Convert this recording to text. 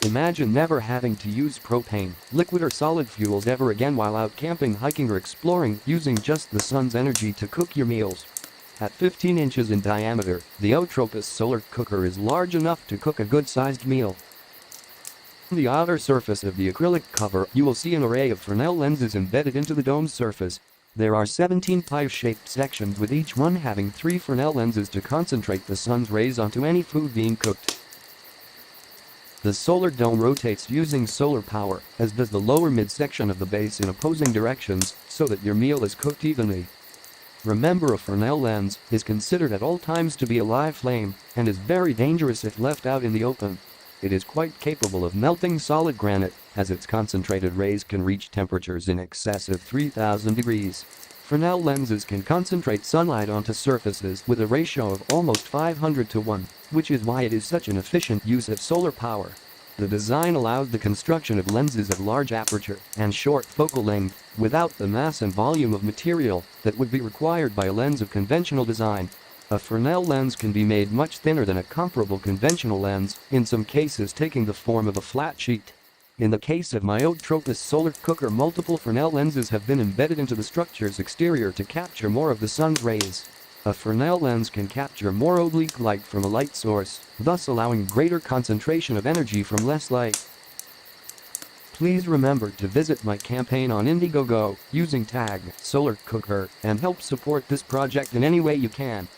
Imagine never having to use propane, liquid or solid fuels ever again while out camping, hiking or exploring, using just the sun's energy to cook your meals. At 15 inches in diameter, the Otropis Solar Cooker is large enough to cook a good-sized meal. On the outer surface of the acrylic cover, you will see an array of Fre'Nel lenses embedded into the dome's surface. There are 17 pie-shaped sections, with each one having 3 Fre'Nel lenses to concentrate the sun's rays onto any food being cooked. The solar dome rotates using solar power, as does the lower midsection of the base in opposing directions, so that your meal is cooked evenly. Remember, a Fre'Nel lens is considered at all times to be a live flame, and is very dangerous if left out in the open. It is quite capable of melting solid granite, as its concentrated rays can reach temperatures in excess of 3,000 degrees. Fre'Nel lenses can concentrate sunlight onto surfaces with a ratio of almost 500 to 1, which is why it is such an efficient use of solar power. The design allows the construction of lenses of large aperture and short focal length, without the mass and volume of material that would be required by a lens of conventional design. A Fre'Nel lens can be made much thinner than a comparable conventional lens, in some cases taking the form of a flat sheet. In the case of my Otropis Solar Cooker, multiple Fre'Nel lenses have been embedded into the structure's exterior to capture more of the sun's rays. A Fre'Nel lens can capture more oblique light from a light source, thus allowing greater concentration of energy from less light. Please remember to visit my campaign on Indiegogo using tag Solar Cooker and help support this project in any way you can.